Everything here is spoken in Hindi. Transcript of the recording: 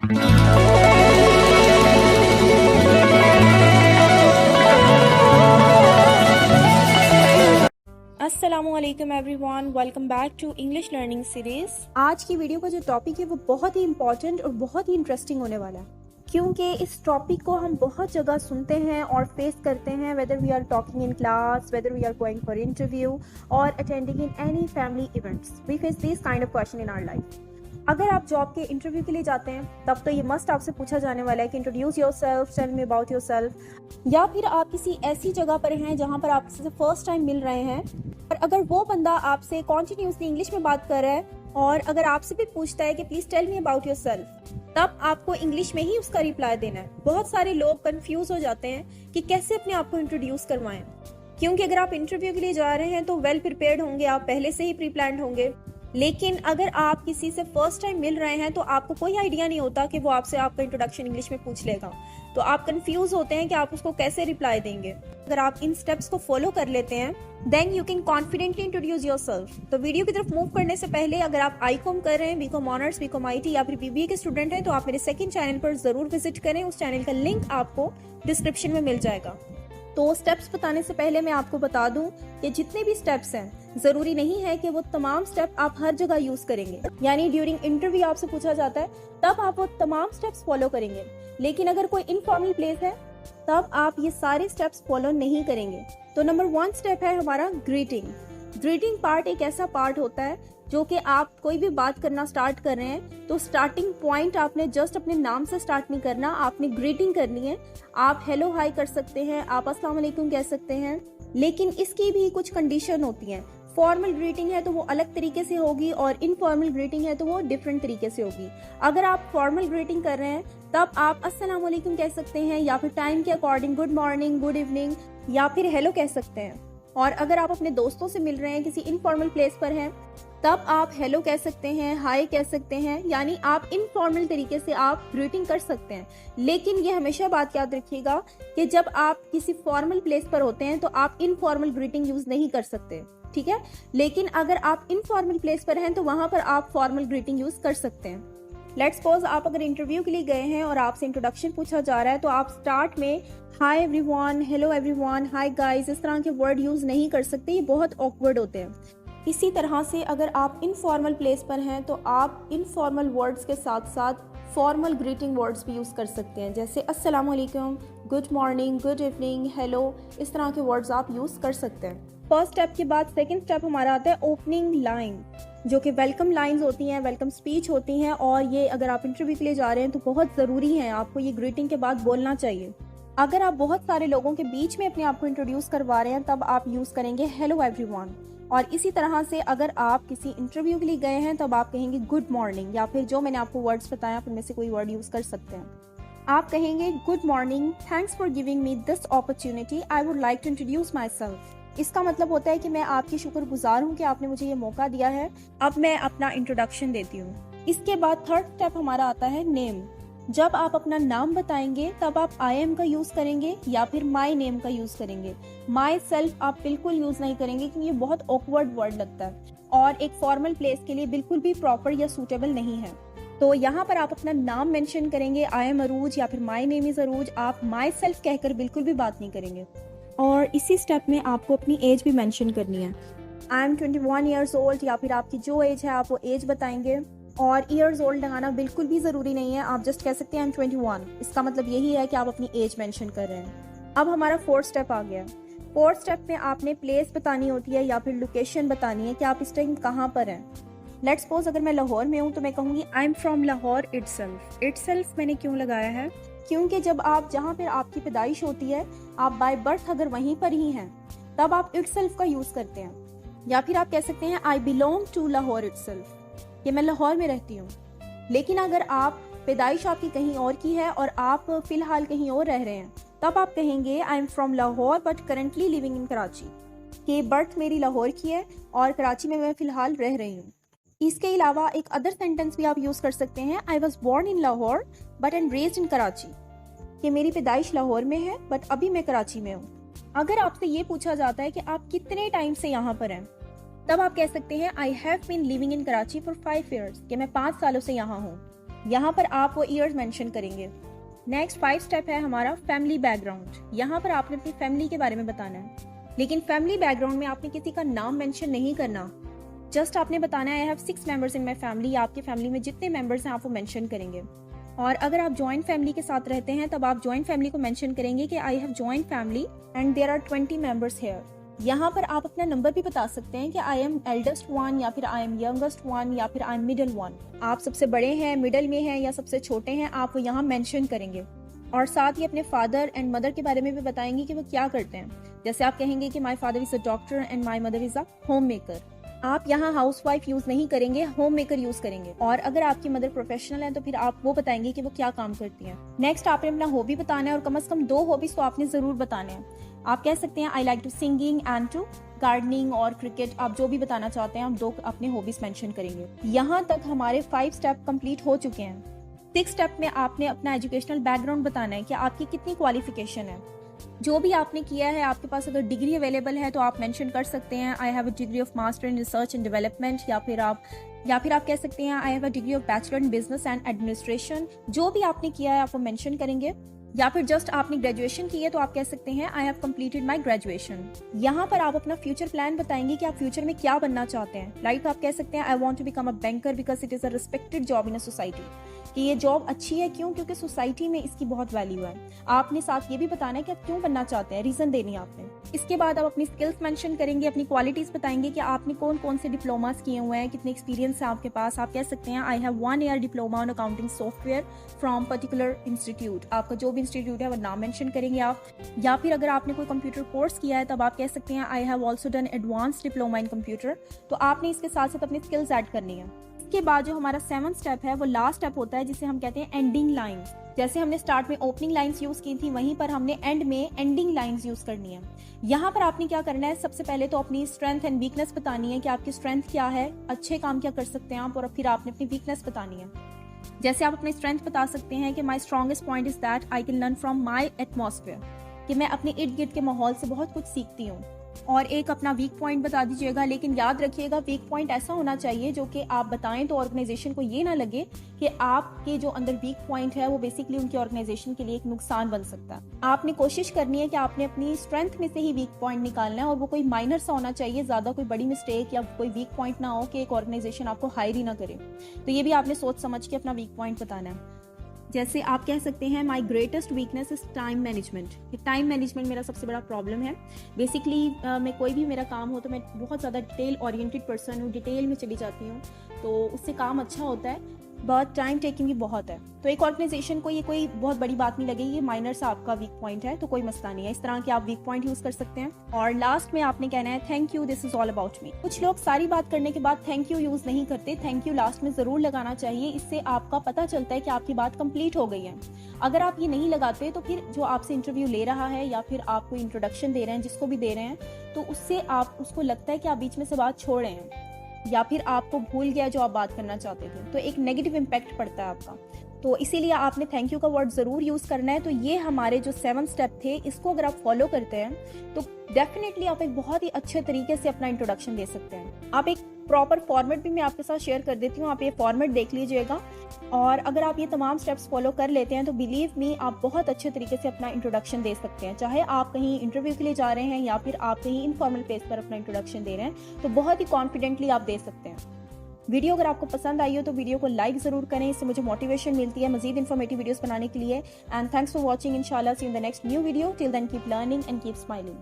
अस्सलामुअलैकुम everyone, welcome back to English learning series. आज की वीडियो का जो टॉपिक है वो बहुत ही इंपॉर्टेंट और बहुत ही इंटरेस्टिंग होने वाला है, क्योंकि इस टॉपिक को हम बहुत जगह सुनते हैं और फेस करते हैं, whether we are talking in class, whether we are going for interview or attending in any family events, we face this kind of question in our life. अगर आप जॉब के इंटरव्यू के लिए जाते हैं तब तो ये मस्ट आपसे पूछा जाने वाला है कि introduce yourself, tell me about yourself. या फिर आप किसी ऐसी जगह पर हैं जहाँ पर आप किसी से फर्स्ट टाइम मिल रहे हैं और अगर वो बंदा आपसे कॉन्टिन्यूसली इंग्लिश में बात कर रहा है और अगर आपसे भी पूछता है कि please tell me about yourself, तब आपको इंग्लिश में ही उसका रिप्लाई देना है। बहुत सारे लोग कंफ्यूज हो जाते हैं कि कैसे अपने आप को इंट्रोड्यूस करवाएं, क्योंकि अगर आप इंटरव्यू के लिए जा रहे हैं तो वेल प्रिपेयर्ड होंगे, आप पहले से ही प्री प्लान्ड होंगे। लेकिन अगर आप किसी से फर्स्ट टाइम मिल रहे हैं तो आपको कोई आइडिया नहीं होता कि वो आपसे आपका इंट्रोडक्शन इंग्लिश में पूछ लेगा, तो आप कंफ्यूज होते हैं कि आप उसको कैसे रिप्लाई देंगे। अगर आप इन स्टेप्स को फॉलो कर लेते हैं then you can confidently introduce yourself. तो वीडियो की तरफ मूव करने से पहले अगर आप आईकॉम कर रहे हैं, बीकॉम ऑनर्स, बीकॉम आईटी या फिर बीबीए के स्टूडेंट हैं, तो आप मेरे सेकंड चैनल पर जरूर विजिट करें। उस चैनल का लिंक आपको डिस्क्रिप्शन में मिल जाएगा। तो स्टेप्स बताने से पहले मैं आपको बता दूं कि जितने भी स्टेप्स हैं जरूरी नहीं है कि वो तमाम स्टेप आप हर जगह यूज करेंगे, यानी ड्यूरिंग इंटरव्यू आपसे पूछा जाता है तब आप वो तमाम स्टेप्स फॉलो करेंगे। लेकिन अगर कोई इनफॉर्मल प्लेस है तब आप ये सारे स्टेप्स फॉलो नहीं करेंगे। तो नंबर 1 स्टेप है हमारा ग्रीटिंग। ग्रीटिंग पार्ट एक ऐसा पार्ट होता है जो कि आप कोई भी बात करना स्टार्ट कर रहे हैं तो स्टार्टिंग पॉइंट आपने जस्ट अपने नाम से स्टार्ट नहीं करना, आपने ग्रीटिंग करनी है। आप हेलो हाय कर सकते हैं, आप अस्सलाम वालेकुम कह सकते हैं, लेकिन इसकी भी कुछ कंडीशन होती हैं। फॉर्मल ग्रीटिंग है तो वो अलग तरीके से होगी और इनफॉर्मल ग्रीटिंग है तो वो डिफरेंट तरीके से होगी। अगर आप फॉर्मल ग्रीटिंग कर रहे हैं तब आप अस्सलाम वालेकुम कह सकते हैं या फिर टाइम के according good morning, good evening या फिर हेलो कह सकते हैं। और अगर आप अपने दोस्तों से मिल रहे हैं, किसी इनफॉर्मल प्लेस पर हैं, तब आप हेलो कह सकते हैं, हाय कह सकते हैं, यानी आप इनफॉर्मल तरीके से आप ग्रीटिंग कर सकते हैं। लेकिन ये हमेशा बात याद रखिएगा कि जब आप किसी फॉर्मल प्लेस पर होते हैं तो आप इनफॉर्मल ग्रीटिंग यूज नहीं कर सकते, ठीक है। लेकिन अगर आप इनफॉर्मल प्लेस पर हैं तो वहां पर आप फॉर्मल ग्रीटिंग यूज कर सकते हैं। लेट्स सपोज आप अगर इंटरव्यू के लिए गए हैं और आपसे इंट्रोडक्शन पूछा जा रहा है तो आप स्टार्ट में hi everyone, hello everyone, hi guys, इस तरह के वर्ड यूज नहीं कर सकते, ये बहुत ऑकवर्ड होते हैं। इसी तरह से अगर आप इनफॉर्मल प्लेस पर हैं तो आप इनफॉर्मल वर्ड्स के साथ साथ फॉर्मल ग्रीटिंग वर्ड्स भी यूज कर सकते हैं, जैसे अस्सलाम वालेकुम, good morning, good evening, hello, इस तरह के वर्ड्स आप यूज कर सकते हैं। फर्स्ट स्टेप के बाद सेकंड स्टेप हमारा आता है ओपनिंग लाइन, जो कि वेलकम लाइंस होती हैं, वेलकम स्पीच होती हैं, और ये अगर आप इंटरव्यू के लिए जा रहे हैं तो बहुत ज़रूरी है, आपको ये ग्रीटिंग के बाद बोलना चाहिए। अगर आप बहुत सारे लोगों के बीच में अपने आप को इंट्रोड्यूस करवा रहे हैं तब आप यूज़ करेंगे हेलो एवरीवन। और इसी तरह से अगर आप किसी इंटरव्यू के लिए गए हैं तब आप कहेंगे गुड मॉर्निंग, या फिर जो मैंने आपको वर्ड्स बताया उनमें से कोई वर्ड यूज़ कर सकते हैं। आप कहेंगे good morning, thanks for giving me this opportunity, I would like to introduce myself. इसका मतलब होता है कि मैं आपकी शुक्रगुजार हूँ कि आपने मुझे ये मौका दिया है, अब मैं अपना इंट्रोडक्शन देती हूँ। इसके बाद थर्ड स्टेप हमारा आता है नेम। जब आप अपना नाम बताएंगे तब आप आई एम का यूज करेंगे या फिर माई नेम का यूज करेंगे। माई सेल्फ आप बिल्कुल यूज नहीं करेंगे क्योंकि ये बहुत ऑकवर्ड वर्ड लगता है और एक फॉर्मल प्लेस के लिए बिल्कुल भी प्रॉपर या सूटेबल नहीं है। तो यहाँ पर आप अपना नाम मेंशन करेंगे, आई एम अरूज या फिर माई नेम इज अरूज। आप माई सेल्फ कहकर बिल्कुल भी बात नहीं करेंगे। और इसी स्टेप में आपको अपनी एज भी मेंशन करनी है। आई एम 21 ईयर्स ओल्ड, या फिर आपकी जो एज है आप वो एज बताएंगे। और ईयर्स ओल्ड लगाना बिल्कुल भी ज़रूरी नहीं है, आप जस्ट कह सकते हैं आई एम 21। इसका मतलब यही है कि आप अपनी एज मेंशन कर रहे हैं। अब हमारा फोर्थ स्टेप आ गया। फोर्थ स्टेप में आपने प्लेस बतानी होती है या फिर लोकेशन बतानी है कि आप इस टाइम कहाँ पर हैं। लेट्स सपोज अगर मैं लाहौर में हूँ तो मैं कहूँगी I am from Lahore itself. Itself मैंने क्यों लगाया है? क्योंकि जब आप जहाँ पर आपकी पैदाइश होती है, आप बाय बर्थ अगर वहीं पर ही हैं तब आप इटसेल्फ का यूज़ करते हैं। या फिर आप कह सकते हैं I belong to Lahore itself, कि मैं लाहौर में रहती हूँ। लेकिन अगर आप पैदाइश आपकी कहीं और की है और आप फिलहाल कहीं और रह रहे हैं तब आप कहेंगे I am from Lahore but currently living in Karachi, कि बर्थ मेरी लाहौर की है और कराची में मैं फिलहाल रह रही हूँ। इसके अलावा एक अदर सेंटेंस भी आप यूज कर सकते हैं, I was born in Lahore but and raised in Karachi, कि मेरी पैदाइश लाहौर में है बट अभी मैं कराची में हूँ। अगर आपसे ये पूछा जाता है कि आप कितने टाइम से यहाँ पर हैं, तब आप कह सकते हैं I have been living in Karachi for 5 years, कि मैं 5 सालों से यहाँ हूँ। यहाँ पर आप वो ईयर्स मेंशन करेंगे। नेक्स्ट 5 स्टेप है हमारा फैमिली बैकग्राउंड। यहाँ पर आपने अपनी फैमिली के बारे में बताना है, लेकिन फैमिली बैकग्राउंड में आपने किसी का नाम मेंशन नहीं करना। जस्ट आपने बताना है I have 6 members in my family, या आपके फैमिली में जितने मेंबर्स हैं आप वो मेंशन करेंगे। और अगर आप जॉइंट फैमिली के साथ रहते हैं तब आप जॉइंट फैमिली को मेंशन करेंगे कि I have joint family and there are 20 members here. यहाँ पर आप अपना नंबर भी बता सकते हैं कि आई एम एल्डेस्ट वन, या फिर आई एम यंगेस्ट वन, या फिर आई एम मिडिल वन। आप सबसे बड़े हैं, मिडिल में हैं, या सबसे छोटे हैं, आप वो यहाँ मेंशन करेंगे। और साथ ही अपने फादर एंड मदर के बारे में भी बताएंगे कि वो क्या करते हैं। जैसे आप कहेंगे कि my father is a doctor and my mother is a home maker. आप यहाँ हाउसवाइफ यूज नहीं करेंगे, होम मेकर यूज करेंगे। और अगर आपकी मदर प्रोफेशनल है तो फिर आप वो बताएंगे कि वो क्या काम करती हैं। नेक्स्ट आपने अपना हॉबी बताना है, और कम से कम 2 हॉबीज तो आपने जरूर बताने हैं। आप कह सकते हैं I like to singing and to gardening और क्रिकेट। आप जो भी बताना चाहते हैं आप 2 अपने हॉबीज मेंशन करेंगे। यहाँ तक हमारे 5 स्टेप कंप्लीट हो चुके हैं। 6 स्टेप में आपने अपना एजुकेशनल बैकग्राउंड बताना है कि आपकी कितनी क्वालिफिकेशन है। जो भी आपने किया है, आपके पास अगर डिग्री अवेलेबल है तो आप मेंशन कर सकते हैं I have a degree of master in research and development, या फिर आप कह सकते हैं I have a degree of bachelor in business and administration. जो भी आपने किया है आप वो मेंशन करेंगे। या फिर जस्ट आपने ग्रेजुएशन की है तो आप कह सकते हैं I have completed my graduation. यहाँ पर आप अपना फ्यूचर प्लान बताएंगे कि आप फ्यूचर में क्या बनना चाहते हैं। लाइक आप कह सकते हैं I want to become a banker because it is a respected job in a society. कि ये जॉब अच्छी है, क्यों? क्योंकि सोसाइटी में इसकी बहुत वैल्यू है। आपने साथ ये भी बताना है कि आप क्यों बनना चाहते हैं, रीजन देनी है आपने। इसके बाद आप अपनी स्किल्स मेंशन करेंगे, अपनी क्वालिटीज बताएंगे कि आपने कौन कौन से डिप्लोमास किए हुए हैं, कितने एक्सपीरियंस है आपके पास। आप कह सकते हैं I have 1 year diploma on accounting software from particular institute. आपका जो भी इंस्टीट्यूट है वो नाम मेंशन करेंगे आप। या फिर अगर आपने कोई कंप्यूटर कोर्स किया है तब आप कह सकते हैं I have also done advance diploma in computer. तो आपने इसके साथ साथ अपनी स्किल्स ऐड करनी है। इसके बाद जो हमारा 7th स्टेप है वो लास्ट स्टेप होता है, जिसे हम कहते हैं एंडिंग लाइंस। जैसे हमने स्टार्ट में ओपनिंग लाइंस यूज की थी, वहीं पर हमने एंड में एंडिंग लाइंस यूज करनी है। यहाँ पर आपने क्या करना है, सबसे पहले तो अपनी स्ट्रेंथ एंड वीकनेस बतानी है कि आपकी स्ट्रेंथ क्या है, अच्छे काम क्या कर सकते हैं आप, और फिर आपने अपनी वीकनेस बतानी है। जैसे आप अपनी स्ट्रेंथ बता सकते हैं कि my strongest point is that I can learn from my atmosphere, कि मैं अपने इर्द गिर्द के माहौल से बहुत कुछ सीखती हूँ। और एक अपना वीक पॉइंट बता दीजिएगा, लेकिन याद रखिएगा वीक पॉइंट ऐसा होना चाहिए जो कि आप बताएं तो ऑर्गेनाइजेशन को ये ना लगे कि आपके जो अंदर वीक पॉइंट है वो बेसिकली उनकी ऑर्गेनाइजेशन के लिए एक नुकसान बन सकता है। आपने कोशिश करनी है कि आपने अपनी स्ट्रेंथ में से ही वीक पॉइंट निकालना है, और वो कोई माइनर सा होना चाहिए, ज्यादा कोई बड़ी मिस्टेक या कोई वीक पॉइंट ना हो कि एक ऑर्गेनाइजेशन आपको हायर ही ना करे। तो ये भी आपने सोच समझ के अपना वीक पॉइंट बताना है। जैसे आप कह सकते हैं माई greatest weakness is time management. Time management मेरा सबसे बड़ा प्रॉब्लम है। बेसिकली मैं कोई भी मेरा काम हो तो मैं बहुत ज़्यादा डिटेल ओरिएंटेड पर्सन हूँ, डिटेल में चली जाती हूँ, तो उससे काम अच्छा होता है, बट टाइम टेकिंग भी बहुत है। तो एक ऑर्गेनाइजेशन को ये कोई बहुत बड़ी बात नहीं लगेगी, ये माइनर सा आपका वीक पॉइंट है, तो कोई मसला नहीं है। इस तरह के आप वीक पॉइंट यूज कर सकते हैं। और लास्ट में आपने कहना है thank you, this is all about me. कुछ लोग सारी बात करने के बाद थैंक यू यूज नहीं करते, थैंक यू लास्ट में जरूर लगाना चाहिए। इससे आपका पता चलता है कि आपकी बात कंप्लीट हो गई है। अगर आप ये नहीं लगाते तो फिर जो आपसे इंटरव्यू ले रहा है या फिर आपको इंट्रोडक्शन दे रहे हैं, जिसको भी दे रहे हैं, तो उससे आप उसको लगता है कि आप बीच में से बात छोड़ रहे हैं, या फिर आपको भूल गया जो आप बात करना चाहते थे, तो एक नेगेटिव इम्पैक्ट पड़ता है आपका। तो इसीलिए आपने थैंक यू का वर्ड जरूर यूज करना है। तो ये हमारे जो 7 स्टेप थे, इसको अगर आप फॉलो करते हैं तो डेफिनेटली आप एक बहुत ही अच्छे तरीके से अपना इंट्रोडक्शन दे सकते हैं। आप एक प्रॉपर फॉर्मेट भी मैं आपके साथ शेयर कर देती हूँ, आप ये फॉर्मेट देख लीजिएगा। और अगर आप ये तमाम स्टेप्स फॉलो कर लेते हैं तो बिलीव मी आप बहुत अच्छे तरीके से अपना इंट्रोडक्शन दे सकते हैं। चाहे आप कहीं इंटरव्यू के लिए जा रहे हैं या फिर आप कहीं इनफॉर्मल प्लेस पर अपना इंट्रोडक्शन दे रहे हैं, तो बहुत ही कॉन्फिडेंटली आप दे सकते हैं। वीडियो अगर आपको पसंद आई हो तो वीडियो को लाइक जरूर करें, इससे मुझे मोटिवेशन मिलती है मजीद इन्फॉर्मेटिव वीडियोस बनाने के लिए। And thanks for watching. इंशाल्लाह see in the next new video. Till then keep learning and keep smiling.